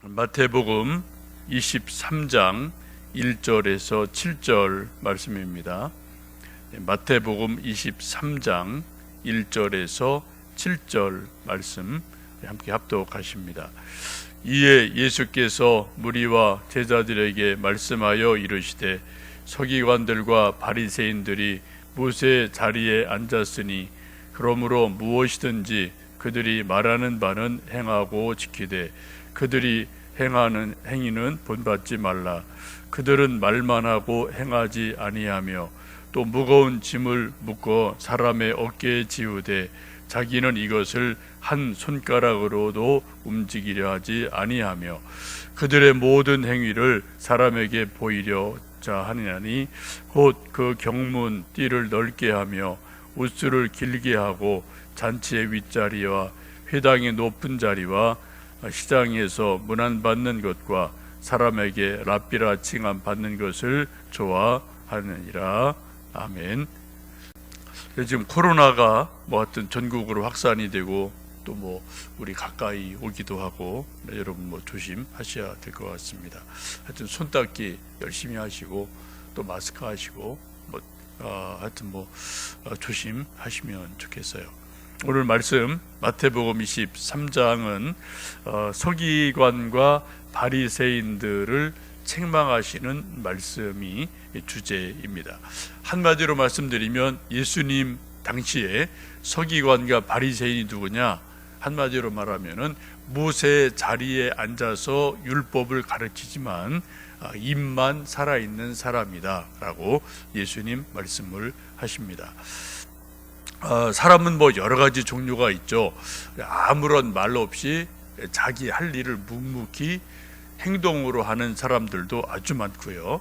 마태복음 23장 1절에서 7절 말씀입니다. 마태복음 23장 1절에서 7절 말씀 함께 합독하십니다. 이에 예수께서 무리와 제자들에게 말씀하여 이르시되 서기관들과 바리새인들이 모세 자리에 앉았으니 그러므로 무엇이든지 그들이 말하는 바는 행하고 지키되 그들이 행하는 행위는 본받지 말라. 그들은 말만 하고 행하지 아니하며 또 무거운 짐을 묶어 사람의 어깨에 지우되 자기는 이것을 한 손가락으로도 움직이려 하지 아니하며 그들의 모든 행위를 사람에게 보이려자 하느니 곧 그 경문 띠를 넓게 하며 옷수를 길게 하고 잔치의 윗자리와 회당의 높은 자리와 시장에서 문안 받는 것과 사람에게 랍비라 칭함 받는 것을 좋아하느니라. 아멘. 지금 코로나가 하여튼 전국으로 확산이 되고 또 우리 가까이 오기도 하고 여러분 조심하셔야 될 것 같습니다. 하여튼 손 닦기 열심히 하시고 또 마스크 하시고 하여튼 조심하시면 좋겠어요. 오늘 말씀 마태복음 23장은 서기관과 바리새인들을 책망하시는 말씀이 주제입니다. 한마디로 말씀드리면 예수님 당시에 서기관과 바리새인이 누구냐? 한마디로 말하면은 모세 자리에 앉아서 율법을 가르치지만 입만 살아있는 사람이다 라고 예수님 말씀을 하십니다. 사람은 여러 가지 종류가 있죠. 아무런 말 없이 자기 할 일을 묵묵히 행동으로 하는 사람들도 아주 많고요.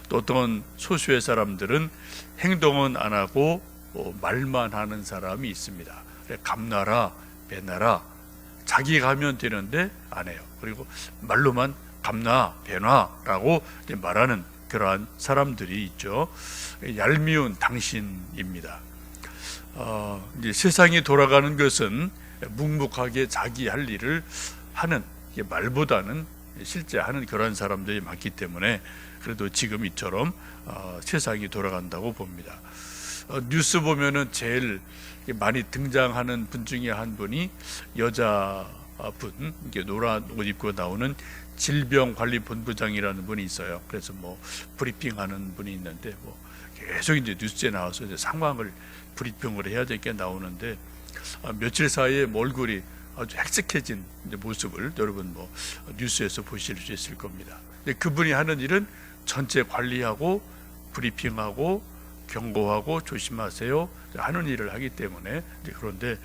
또 어떤 소수의 사람들은 행동은 안 하고 말만 하는 사람이 있습니다. 감나라, 배나라, 자기가 하면 되는데 안 해요. 그리고 말로만 감나, 배나라고 말하는 그러한 사람들이 있죠. 얄미운 당신입니다. 이제 세상이 돌아가는 것은 묵묵하게 자기 할 일을 하는 말보다는 실제 하는 그런 사람들이 많기 때문에 그래도 지금 이처럼 세상이 돌아간다고 봅니다. 뉴스 보면은 제일 많이 등장하는 분 중에 한 분이 여자분, 노란 옷 입고 나오는 질병관리본부장이라는 분이 있어요. 그래서 브리핑하는 분이 있는데 계속 이제 뉴스에 나와서 이제 상황을 브리핑을 해야 될 게 나오는데 며칠 사이에 얼굴이 아주 헥색해진 모습을 여러분 뉴스에서 보실 수 있을 겁니다. 근데 그분이 하는 일은 전체 관리하고 브리핑하고 경고하고 조심하세요 하는 일을 하기 때문에 그런데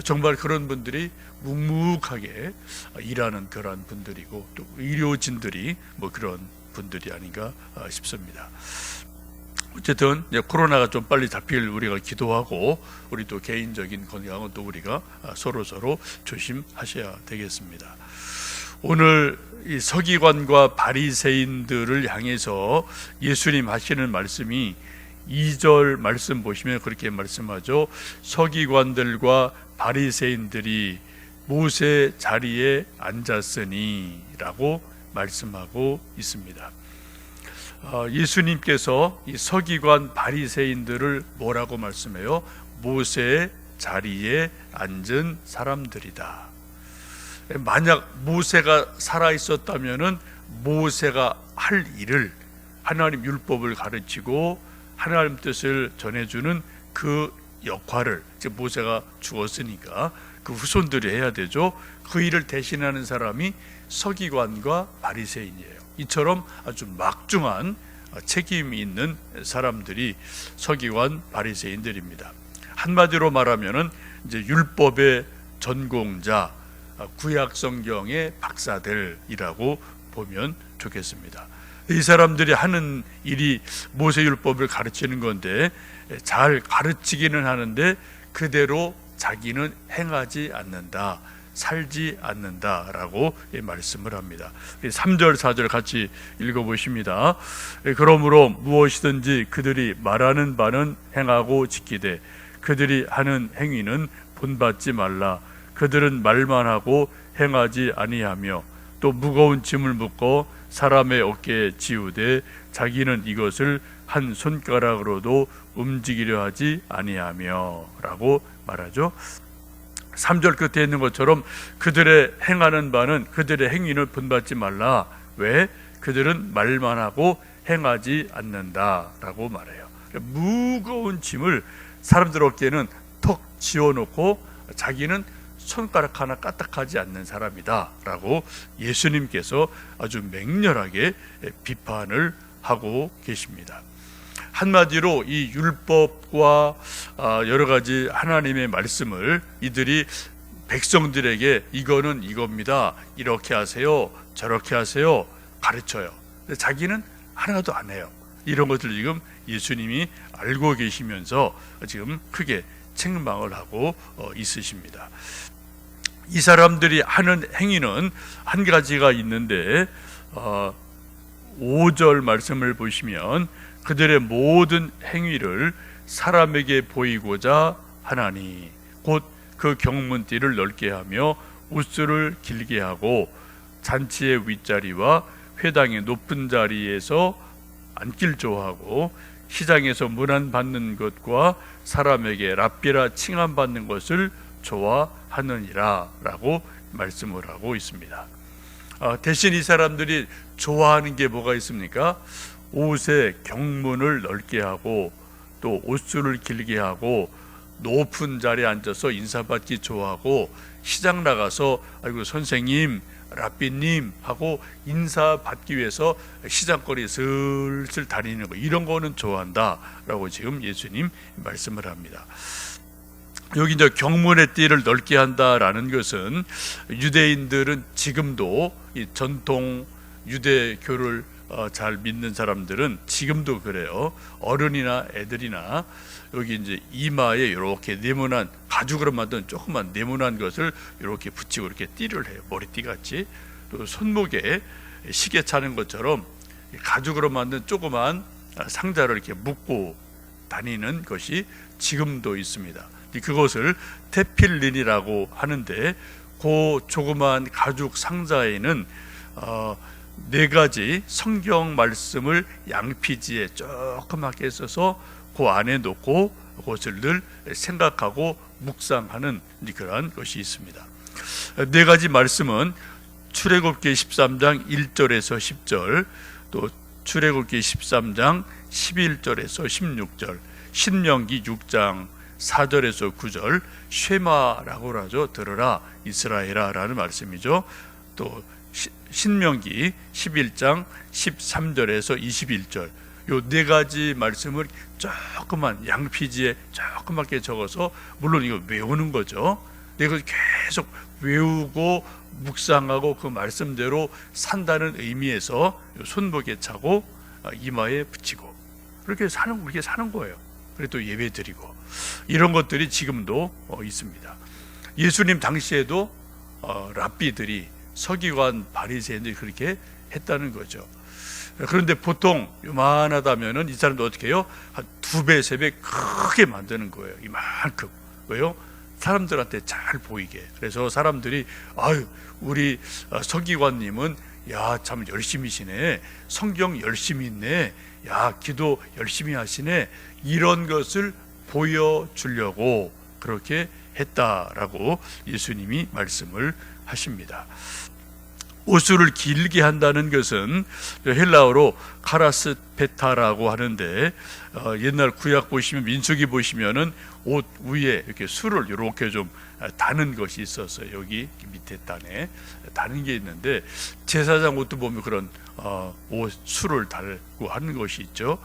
정말 그런 분들이 묵묵하게 일하는 그런 분들이고 또 의료진들이 그런 분들이 아닌가 싶습니다. 어쨌든 코로나가 좀 빨리 잡힐 우리가 기도하고 우리 또 개인적인 건강은 또 우리가 서로 조심하셔야 되겠습니다. 오늘 이 서기관과 바리새인들을 향해서 예수님 하시는 말씀이 2절 말씀 보시면 그렇게 말씀하죠. 서기관들과 바리새인들이 모세 자리에 앉았으니 라고 말씀하고 있습니다. 예수님께서 이 서기관 바리새인들을 뭐라고 말씀해요? 모세의 자리에 앉은 사람들이다. 만약 모세가 살아 있었다면은 모세가 할 일을 하나님 율법을 가르치고 하나님 뜻을 전해주는 그 역할을 모세가 죽었으니까 그 후손들이 해야 되죠. 그 일을 대신하는 사람이 서기관과 바리새인이에요. 이처럼 아주 막중한 책임이 있는 사람들이 서기관 바리새인들입니다. 한마디로 말하면은 이제 율법의 전공자, 구약 성경의 박사들이라고 보면 좋겠습니다. 이 사람들이 하는 일이 모세 율법을 가르치는 건데 잘 가르치기는 하는데 그대로 자기는 행하지 않는다. 살지 않는다라고 말씀을 합니다. 3절 4절 같이 읽어보십니다. 그러므로 무엇이든지 그들이 말하는 바는 행하고 지키되 그들이 하는 행위는 본받지 말라. 그들은 말만 하고 행하지 아니하며 또 무거운 짐을 묶어 사람의 어깨에 지우되 자기는 이것을 한 손가락으로도 움직이려 하지 아니하며 라고 말하죠. 3절 끝에 있는 것처럼 그들의 행하는 바는 그들의 행위를 본받지 말라. 왜? 그들은 말만 하고 행하지 않는다라고 말해요. 무거운 짐을 사람들 어깨에는 턱 지어놓고 자기는 손가락 하나 까딱하지 않는 사람이다 라고 예수님께서 아주 맹렬하게 비판을 하고 계십니다. 한마디로 이 율법과 여러 가지 하나님의 말씀을 이들이 백성들에게 이거는 이겁니다, 이렇게 하세요, 저렇게 하세요 가르쳐요. 근데 자기는 하나도 안 해요. 이런 것들 지금 예수님이 알고 계시면서 지금 크게 책망을 하고 있으십니다. 이 사람들이 하는 행위는 한 가지가 있는데 5절 말씀을 보시면 그들의 모든 행위를 사람에게 보이고자 하나니 곧 그 경문띠를 넓게 하며 웃술을 길게 하고 잔치의 윗자리와 회당의 높은 자리에서 앉길 좋아하고 시장에서 문안 받는 것과 사람에게 랍비라 칭함 받는 것을 좋아하느니라 라고 말씀을 하고 있습니다. 대신 이 사람들이 좋아하는 게 뭐가 있습니까? 옷에 경문을 넓게 하고 또 옷줄을 길게 하고 높은 자리에 앉아서 인사받기 좋아하고 시장 나가서 아이고 선생님, 랍비님 하고 인사받기 위해서 시장거리 슬슬 다니는 거, 이런 거는 좋아한다라고 지금 예수님 말씀을 합니다. 여기 이제 경문의 띠를 넓게 한다라는 것은 유대인들은 지금도 이 전통 유대교를 잘 믿는 사람들은 지금도 그래요. 어른이나 애들이나 여기 이제 이마에 이렇게 네모난 가죽으로 만든 조그만 네모난 것을 이렇게 붙이고 이렇게 띠를 해요. 머리띠 같이. 또 손목에 시계 차는 것처럼 가죽으로 만든 조그만 상자를 이렇게 묶고 다니는 것이 지금도 있습니다. 그것을 테필린이라고 하는데 그 조그만 가죽 상자에는 4가지 성경 말씀을 양피지에 조그맣게 써서 그 안에 놓고 그것을 늘 생각하고 묵상하는 그러한 것이 있습니다. 4가지 말씀은 출애굽기 13장 1절에서 10절, 또 출애굽기 13장 11절에서 16절, 신명기 6장 4절에서 9절, 쉐마라고 하죠. 들으라 이스라엘아 라는 말씀이죠. 또 신명기 11장 13절에서 21절, 요 4가지 말씀을 조그만 양피지에 조그맣게 적어서, 물론 이거 외우는 거죠. 내가 계속 외우고 묵상하고 그 말씀대로 산다는 의미에서 손목에 차고 이마에 붙이고 그렇게 사는 거예요. 그리고 또 예배 드리고 이런 것들이 지금도 있습니다. 예수님 당시에도 랍비들이, 서기관, 바리새인들이 그렇게 했다는 거죠. 그런데 보통 요만하다면은 이 사람도 어떻게 해요? 한 2배, 3배 크게 만드는 거예요. 이만큼. 왜요? 사람들한테 잘 보이게. 그래서 사람들이 아유, 우리 서기관님은 야, 참 열심히시네. 성경 열심히 있네. 야, 기도 열심히 하시네. 이런 것을 보여주려고 그렇게 했다라고 예수님이 말씀을 하십니다. 옷술을 길게 한다는 것은 헬라어로 카라스페타라고 하는데, 옛날 구약 보시면, 민수기 보시면은 옷 위에 이렇게 술을 이렇게 좀 다는 것이 있었어요. 여기 밑에 단에 다는 게 있는데, 제사장 옷도 보면 그런 옷 술을 달고 하는 것이 있죠.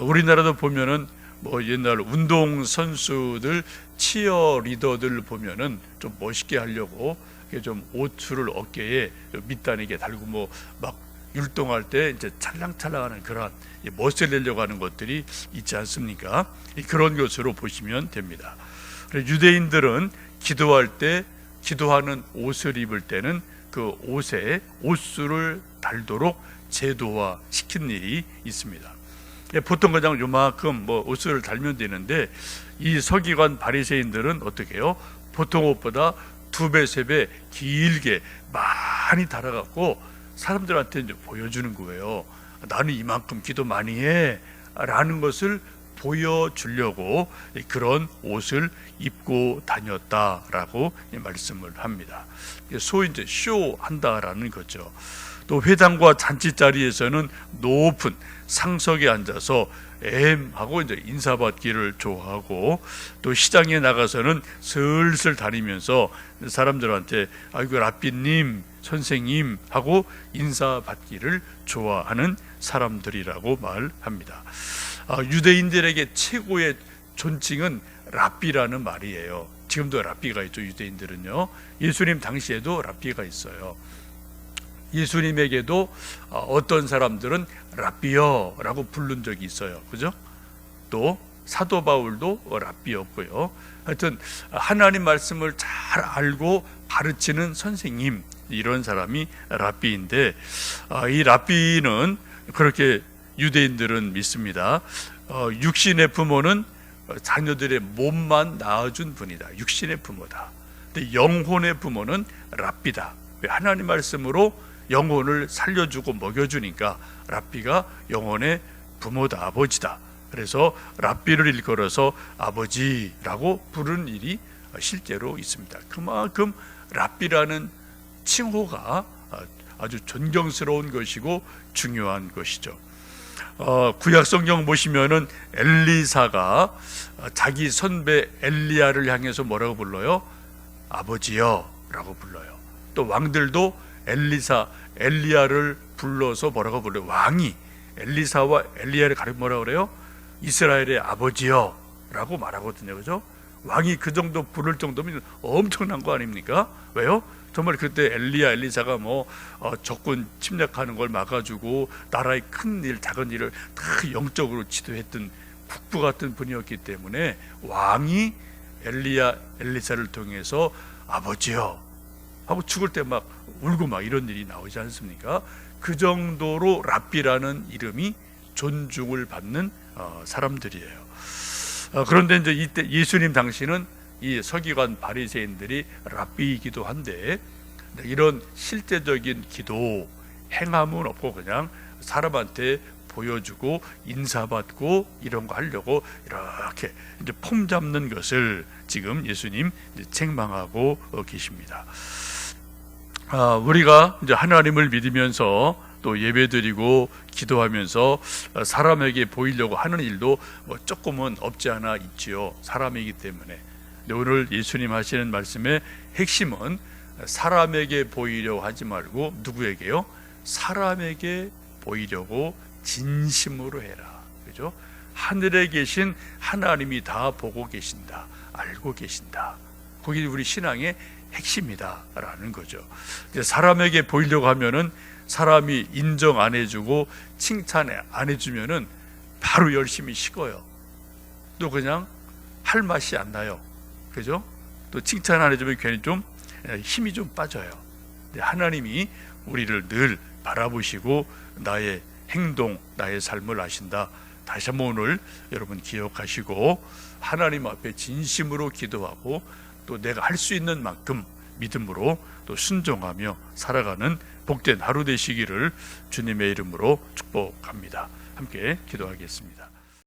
우리나라도 보면은 뭐 옛날 운동 선수들, 치어 리더들 보면은 좀 멋있게 하려고 좀 옷줄을 어깨에 밑단에게 달고 뭐 막 율동할 때 이제 찰랑찰랑하는 그런 멋을 내려고 하는 것들이 있지 않습니까? 그런 것으로 보시면 됩니다. 유대인들은 기도할 때, 기도하는 옷을 입을 때는 그 옷에 옷줄을 달도록 제도화 시킨 일이 있습니다. 보통 그냥 요만큼 뭐 옷을 달면 되는데, 이 서기관 바리새인들은 어떻게 해요? 보통 옷보다 2배, 3배 길게 많이 달아갖고 사람들한테 이제 보여주는 거예요. 나는 이만큼 기도 많이 해 라는 것을 보여주려고 그런 옷을 입고 다녔다라고 말씀을 합니다. 소위 이제 쇼한다라는 거죠. 또 회당과 잔치 자리에서는 높은 상석에 앉아서 하고 이제 인사받기를 좋아하고, 또 시장에 나가서는 슬슬 다니면서 사람들한테 아이고 라삐님, 선생님 하고 인사받기를 좋아하는 사람들이라고 말합니다. 유대인들에게 최고의 존칭은 랍비라는 말이에요. 지금도 랍비가 있죠. 유대인들은요. 예수님 당시에도 랍비가 있어요. 예수님에게도 어떤 사람들은 랍비여라고 부른 적이 있어요. 그죠? 또 사도 바울도 랍비였고요. 하여튼 하나님 말씀을 잘 알고 가르치는 선생님, 이런 사람이 랍비인데, 이 랍비는 그렇게 유대인들은 믿습니다. 육신의 부모는 자녀들의 몸만 낳아준 분이다. 육신의 부모다. 근데 영혼의 부모는 랍비다. 하나님 말씀으로 영혼을 살려주고 먹여주니까 랍비가 영혼의 부모다, 아버지다. 그래서 랍비를 일컬어서 아버지라고 부르는 일이 실제로 있습니다. 그만큼 랍비라는 칭호가 아주 존경스러운 것이고 중요한 것이죠. 구약 성경 보시면은 엘리사가 자기 선배 엘리야를 향해서 뭐라고 불러요? 아버지여 라고 불러요. 또 왕들도 엘리야를 불러서 뭐라고 불러요? 왕이 엘리사와 엘리야를 가리켜 뭐라고 그래요? 이스라엘의 아버지여 라고 말하거든요. 그죠? 왕이 그 정도 부를 정도면 엄청난 거 아닙니까? 왜요? 정말 그때 엘리사가 적군 침략하는 걸 막아주고 나라의 큰 일, 작은 일을 다 영적으로 지도했던 국부 같은 분이었기 때문에 왕이 엘리사를 통해서 아버지여 하고 죽을 때 막 울고 막 이런 일이 나오지 않습니까? 그 정도로 랍비라는 이름이 존중을 받는 사람들이에요. 그런데 이제 이때 예수님 당시는 이 서기관 바리새인들이 랍비이기도 한데, 이런 실제적인 기도 행함은 없고 그냥 사람한테 보여주고 인사받고 이런 거 하려고 이렇게 이제 폼 잡는 것을 지금 예수님 책망하고 계십니다. 우리가 이제 하나님을 믿으면서 또 예배드리고 기도하면서 사람에게 보이려고 하는 일도 조금은 없지 않아 있지요. 사람이기 때문에. 근데 오늘 예수님 하시는 말씀의 핵심은 사람에게 보이려고 하지 말고 누구에게요? 사람에게 보이려고 진심으로 해라. 그죠? 하늘에 계신 하나님이 다 보고 계신다. 알고 계신다. 그게 우리 신앙의 핵심이다라는 거죠. 사람에게 보이려고 하면은 사람이 인정 안 해주고 칭찬 안 해주면은 바로 열심히 식어요. 또 그냥 할 맛이 안 나요. 그죠? 또 칭찬 안 해주면 괜히 좀 힘이 좀 빠져요. 하나님이 우리를 늘 바라보시고 나의 행동, 나의 삶을 아신다. 다시 한번 오늘 여러분 기억하시고 하나님 앞에 진심으로 기도하고 또 내가 할 수 있는 만큼 믿음으로 또 순종하며 살아가는 복된 하루 되시기를 주님의 이름으로 축복합니다. 함께 기도하겠습니다.